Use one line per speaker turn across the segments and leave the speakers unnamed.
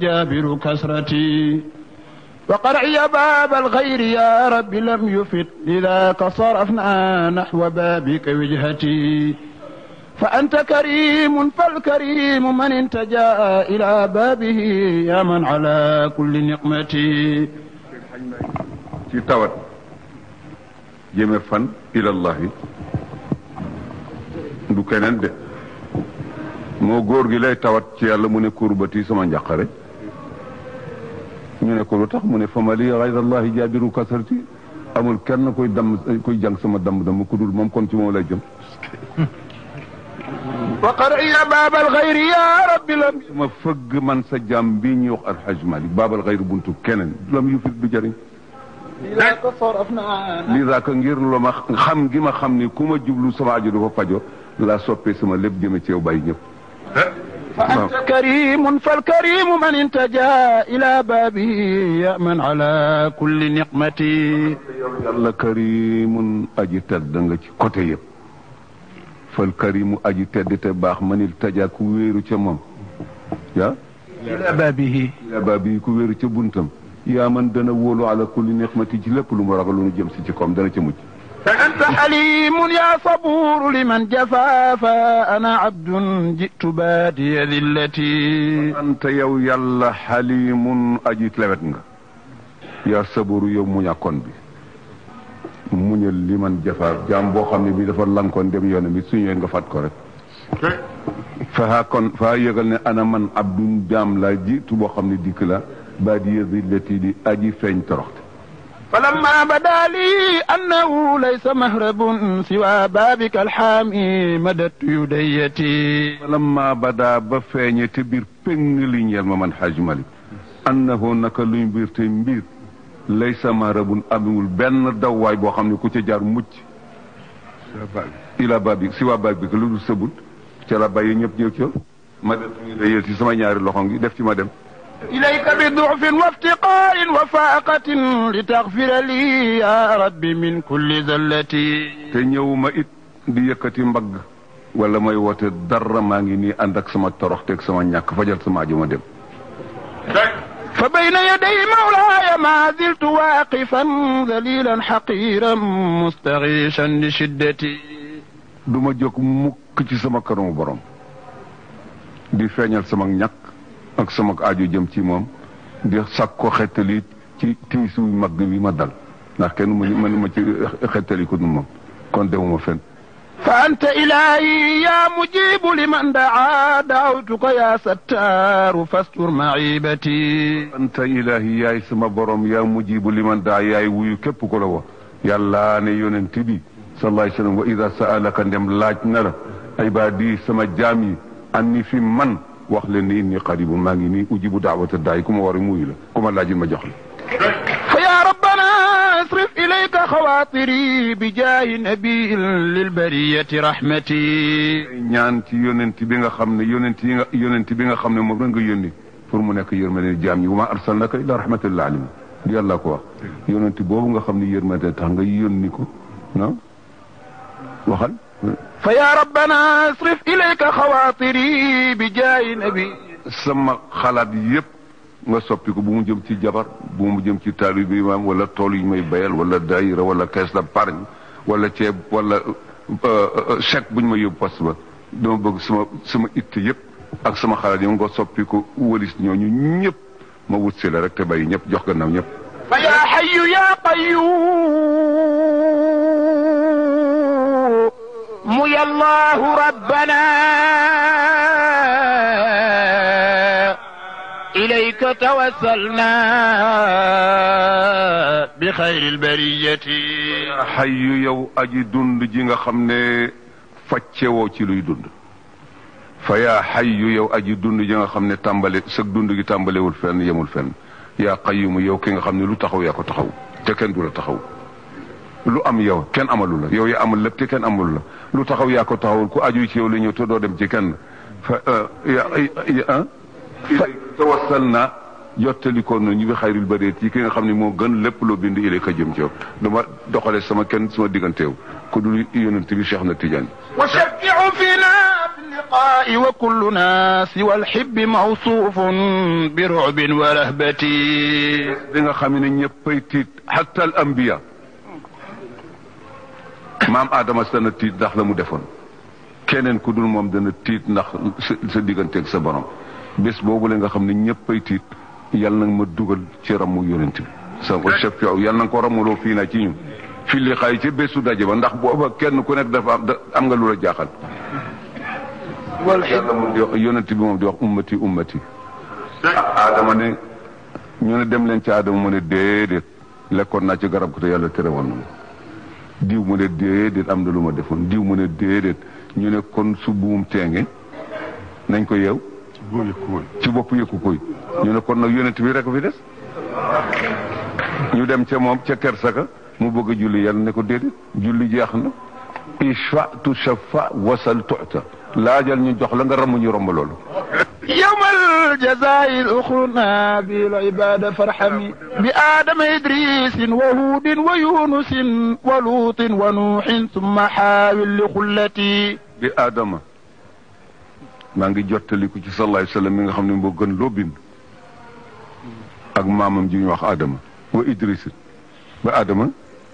جابر كسرتي وقرعي باب الغير يا رب لم يفت لذاك صرفنا نحو بابك وجهتي فأنت كريم فالكريم من انتجى إلى بابه يا من على كل نقمتي
ci tawat jëme fan ilallahi du keneen de moo góor gi lay tawat ci yàlla mu ne kurbati sama njàqare ñu ne ko lu tax mu ne famali gayrallahi jaabiru kasarti amul kenn kuy jàng sama dam ku dul moom kon ci moom lay jëm
wa qar'iya baabal xayri ya rabbi lam
ma fëgg man sa jàmm bi ñuy wax alxaj Malik baabal xayri buntu keneen lam yu fit du jëriñ lii daaka ngir lu ma xam gi ma xam ni ku ma jublu sama aju du fa fajo laa soppee sama lépp jëme ci yow bàyyi ñëpp
fa anta karimun fal karimu man intaja ila baabihi ya man ala kulli niqmati
yàlla karimun aji tedd nga ci côté yëpp fal karimu aji tedd te baax manil taja ku wéeru ca moom yaa
ila baabihi
ku wéeru ca buntam yaa man dana wóolu ala kulli niqmati ci lépp lu mu ragal lu nu jëm si ci koom dana ca mucc
fa anta xalimun ya saburu liman jafa fa ana abdun jitu baadiya dillati
anta yow yàlla xalimun aji lewet nga yaa saburu yow muñàkkoon bi muñal liman jafa jaam boo xam ne bi dafa lankoon dem yoonam bi suñu nga fat ko rek fa yëgal ne ana man abdun jaam la jitu boo xam ne dikk la baadiya dillati di aji feeñ toroxte
falamma bada li annahu laysa mahrabun siwa babika alxaami madattu yudayati
falamma bada ba feeñe te biir péng li ñeel ma man Xaaj Malik annahu naka luy mbir te mbir laysa mahrabun amul benn dawwaay boo xam ne ku ca jaar mucc ila babi siwa babika lu dul sëbut ca la bàyyi ñëpp ñëw ca madattu yudayati sama ñaari loxo ngi def ci ma dem
إليك بضعف وافتقار وفاقة لتغفر لي يا ربي من كل زلتي
te ñëwuma it di yëkkati mbagg wala may woote dara maa ngi nii ànd ak sama toroxteeg sama ñàkk fajal sama aju ma dem
فبين يدي مولاي ما زلت واقفا ذليلا حقيرا مستغيثا لشدتي
du ma jóg mukk ci sama kanamu borom di feeñal sama ñàkk ak sama aajo jëm ci moom di sakko xettali ci tiisu mag bi ma dal ndax kenn mënuma ci xettali ko nu moom kon demuma fenn
fa anta ilahi ya mujibu liman daa daawtuka ya sattaaru fastur maibati
anta ilahi yaay sama borom ya mujibu liman daa yaay wuyu képp ko la wax yàlla ne yonent bi sallallahu alayhi wa sallam wa ida saalaka ndem laaj na la ibadi sama jaam yi anni fi man wax leen ni inni qaribun maa ngi nii ujibu daawata daay ku ma war a muyu la ku ma laajin ma jox la
fa ya rabbana asrif ilayka xawaatiri bi jaahi nabiin lil bariyati rahmati
ñaan ci yonent bi nga xam ne yonent bi nga xam ne moom la nga yónni pour mu nekk yërmande jaam ñi wa ma arsalnaka illa rahmatan lil alamin yàlla ko wax yonent boobu nga xam ne yërmande tax nga yónni ko non waxal
fa ya rabbana asrif ilayka xawaatiri bi jaayi nabi
sama xalaat yépp nga soppi ko bu mu jëm ci jabar bu mu jëm ci taalibe bi imaam wala tool yu may bayal wala daayira wala caisse d'épargne wala ceeb wala chèque bu ñu ma yóbbu poste ba dama bëgg sama itte yépp ak sama xalaat yi nga soppi ko walis ñooñu ñëpp ma wut si la rek te bàyyi ñëpp jox gannaaw ñëpp
fa ya hayyu ya qayyum ya allahu rabbana ilayka tawassalna bi xayril bariyati
hayyu yow aji dund ji nga xam ne faccewoo ci luy dund fa yaa hayyu yow aji dund ji nga xam ne tàmbale sag dund gi tàmbalewul fenn yemul fenn yaa qayyumu yow ki nga xam ne lu taxaw yaa ko taxaw te kenn du la taxaw lu am yow kenn amalu la yow yaa amal lépp te kenn amalu la lu taxaw yaa ko taxawul ku aju ci yow la ñëw te doo dem ci kenn fa tawassal na jottalikoon na ñu bi xayril bareet yi ki nga xam ne moo gën lépp loo bind ilayka jëm ci yow dama doxale sama kenn sama digganteew ku dul yonent bi Cheikh na Tidiane
wa shaffi'u fina اللقاء وكلنا سوى الحب موصوف برعب ورهبة
bi nga xam ne ñëppay tiit hatta al anbiya maam Adama dana tiit ndax la mu defoon keneen ku dul moom dana tiit ndax sa digganteeg sa borom bés boobu la nga xam ne ñëppay tiit yàlla na ma dugal ci ramu yonent bi sa chef yow yàlla na ko ramuloo fii naa ci ñun fi li xaay ci bésu daje ba ndax booba kenn ku nekk dafa am nga lu la jaaxal yàlla moom di wax yonent bi moom di wax ummati ummati Adama ne ñu ne dem leen ci Adama mu ne déedéet lekkoon naa ci garab ko te yàlla tere woon na ma diw mu ne déedéet am na lu ma defoon diw mu ne déedéet ñu ne kon su buum teenge nañ ko yeew ci bopp yëkku koy ñu ne kon nag yonent bi rek fi des ñu dem ca moom ca kersaka mu bëgg a julli yàlla ne ko déedéet julli jeex na ishfa tu shafa wasal tu'ta laajal ñu jox la nga ramu ñu romb loolu
يوم الجزاء الأخرى بالعبادة فارحمي بآدم إدريس وهود ويونس ولوط ونوح ثم حاول لخلتي
بآدم maa ngi jottaliku ci sallallahu alayhi wa sallam mi nga xam ne moo gën loo bind ak maamam ji ñu wax Adama wa Idris ba Adama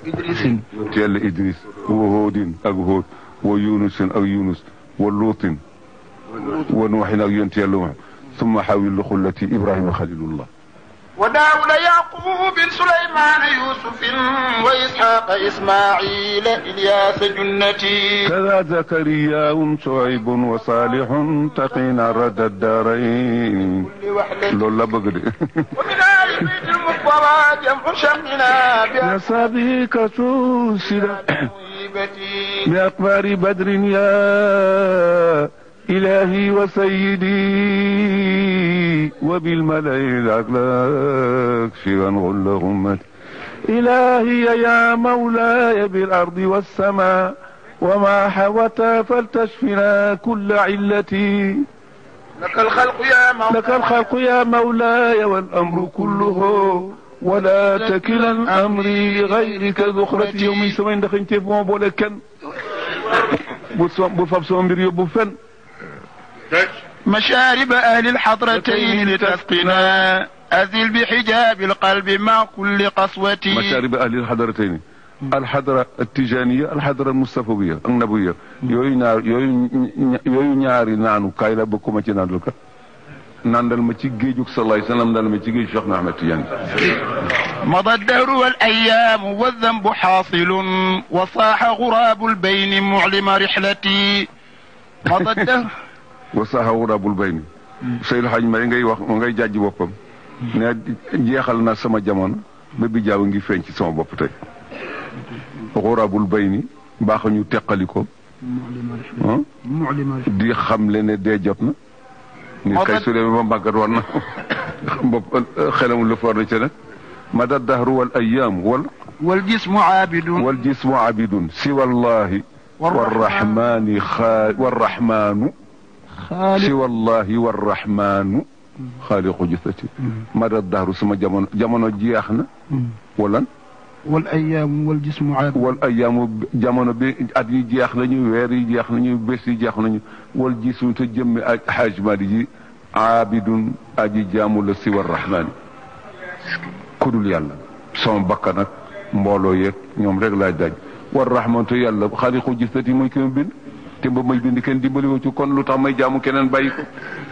Idrisin
yàlla Idris wa Hoodin ak Hood wa Yunusin ak Yunus wa Luutin wa Nuuhin ak yonent yàlla wax summa xawil xullati Ibrahima xalilullah
وداود يعقوب سليمان يوسف وإسحاق إسماعيل إلياس جنتي
كذا زكريا شعيب وصالح تقينا رد الدارين لولا بقدر
ومن آل بيت المقبرة جمع شمنا
بأصابيك سوسلا بأكبر بدر يا إلهي وسيدي وبالملأ الأعلى شيئا غل غمتي إلهي يا مولاي بالأرض والسماء وما حوتا فلتشفنا كل علتي
لك الخلق يا مولاي
لك الخلق يا مولاي والأمر كله ولا تكلا أمري غيرك ذخرتي يومي سمين دخين تفهم بولكن بفاب سوامبر يبفن
مشارب أهل الحضرتين لتسقنا أزل بحجاب القلب مع كل قسوة
مشارب أهل الحضرتين الحضرة التجانية الحضرة المصطفوية النبوية يوي ñaari naanu kay la bëgg ma ci nandal ka nandal ma ci géejug sallallahu alayhi wasallam dal ma ci géej Cheikh Ahmed Tidiane
مضى الدهر والأيام والذنب حاصل وصاح غراب البين معلم رحلتي مضى الدهر
wasaaxa wuraabul bay ni Seydou Hadj Mbaye ngay wax ngay jàjj boppam ne jeexal na sama jamono ba bi jaaw ngi feeñ ci sama bopp tey wuraabul bay ni baax ñu teqali ko di xamle ne dee jot na nit kay su demee ba màggat war na bopp xelam lu for na ci nag mada dahru wal ayyaam
wal
jismu abidun siwa allahi warrahmani warrahmanu siwa allahi warrahmanu xaaliqu jisati mada dahru sama jamono jeex na walan
wal ayyaamu wal jismu aabid
wal ayyaamu jamono bi at yi jeex nañu weer yi jeex nañu bés yi jeex nañu wal jismu te jëmmi ak Hajj Maalik ji aabidun aji jaamu la siwa rahmaani kudul yàlla sama bakkan ak mbooloo yeeg ñoom rek laaj daaj war rahmaan te yàlla xaaliqu jisati mooy ki ma bind te ba may bind kenn dimbali ko ci kon lu tax may jaamu keneen bàyyi ko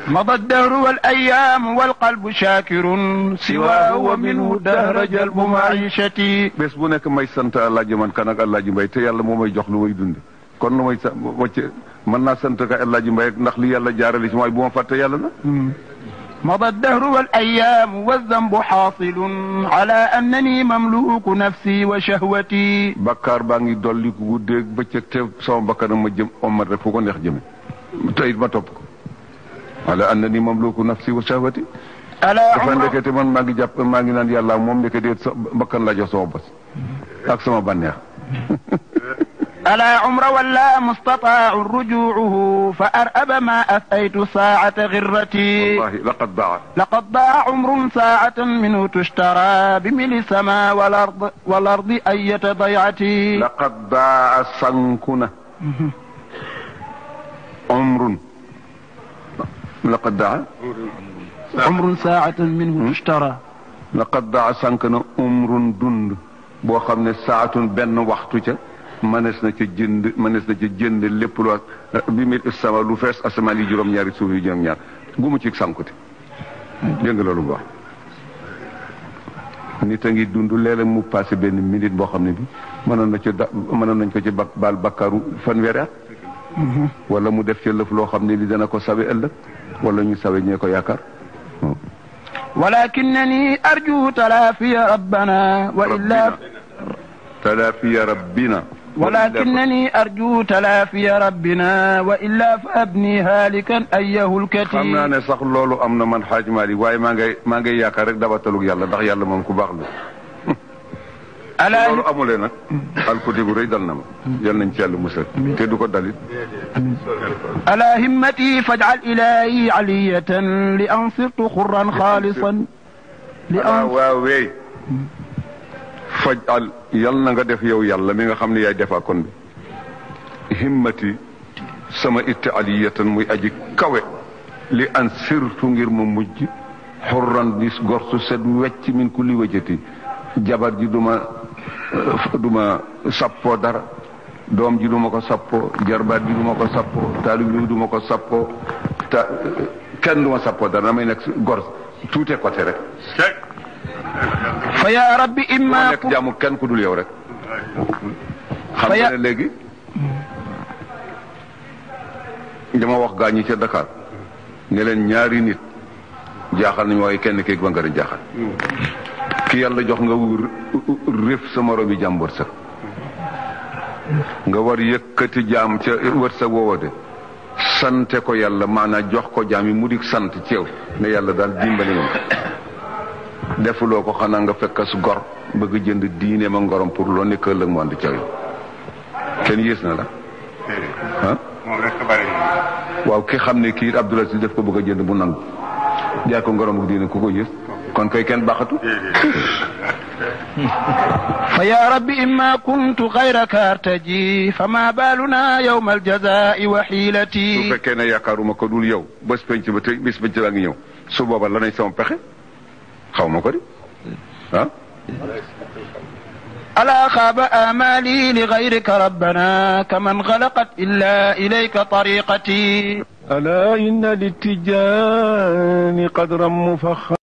مضى الدهر والأيام والقلب شاكر سواه ومنه دهر جلب معيشتي
bés bu nekk may sant Alaaji man kan ak Alaaji Mbay te yàlla moo may jox lu may dunde kon lu may wacce mën naa sant ka Alaaji Mbay ndax li yàlla jaarale ci mooy bu ma fàtte yàlla na
مضى الدهر والأيام والذنب حاصل على أنني مملوك نفسي وشهوتي
bakkaar baa ngi dolli ku guddeeg bëccëg te sama bakkanam ma jëm ommat rek fu ko neex jëme te it ma topp ko على أنني مملوك نفسي وشهوتي dafa ndekete man maa ngi jàpp maa ngi naan yàlla moom ndekete bakkan la jox sama bos ak sama bànneex
ألا عمر ولا مستطاع رجوعه فأرأب ما أفأيت ساعة غرتي
والله
لقد ضاع عمر ساعة منه تشترى بملء السماء والأرض أية ضيعتي
لقد ضاع سنكنا عمر laqad daa
umrun saatan minhu tushtara.
laqad daa sànq na umrun dund boo xam ne saatun benn waxtu ca mënees na ca jënd lépp lu bi mit sama lu fees asamaan yi juróom-ñaari suuf yi juróom-ñaar gumu ci sànkute dégg nga loolu bu baax nit a ngi dund léeg-léeg mu passé benn minute boo xam ne bi mënoon nañ ko ci baal bakkaru fanweeri at wala mu def ca lëf loo xam ne li dana ko sawe ëllëg wala ñu sawe ñee ko yaakaar
walakinnani arju talaafiya rabbana wa illa
talaafiya rabbina
walakinnani arju talaafiya rabbina wa illa fa abni haalikan ayyahul kati.
xam naa ne sax loolu am na man xaaj Maalik waaye maa ngay yaakaar rek dabatalug yàlla ndax yàlla moom ku baax la. loolu amulee nag alkuti gu rëy dal na ma yal nañ ci yàlla musal te du ko dalit
ala himmati faj'al ilahi aliyatan li an sirtu xurran xaalisan li an
waaw wey faj'al yal na nga def yow yàlla mi nga xam ne yaay defaa kon bi himmati sama itte aliyatan muy aji kawe li an sirtu ngir ma mujj xurran dis gor su set wecc min kulli wajati jabar ji duma sappoo dara doom ji duma ko sappoo jarbaat ji duma ko sappoo taalib bi duma ko sappoo kenn duma sappoo dara damay nekk gor tuute côté rek
fa ya rabbi imma
nekk jaamu kenn ku dul yow rek xam nga ne léegi dama wax gaa ñi ca Dakar ne leen ñaari nit jaaxal nañu waaye kenn kéeg ba nga jaaxal ki yàlla jox nga réef sa moromi jaam wërsëg nga war yëkkati jaam ca wërsëg woowa de sante ko yàlla maanaam jox ko jaam yi mu di sant ci yow ne yàlla daal dimbali moom defuloo ko xanaa nga fekk su gor bëgg jënd diine ma ngorom pour loo nekk ëllëg mu ànd ca yow kenn yées na la ah waaw ki xam ne kii Abdoul Aziz def ko bëgg a jënd bu nangu jaay ko ngorom ak diine ku ko yées kon koy kenn baaxatu
fa ya rabbi imma kuntu xayraka artaji fa ma baaluna yawma aljazaa'i wa xiilati
su fekkee ne yaakaaruma ko dul yow bés penc ba tey bés penc baa ngi ñëw su booba la nañ sama pexe xaw ma ko di ah
alaa xaaba amali li gayrika rabbana kaman xalaqat illa ilayka tariqati
alaa inna littijaani qadran mufaxxar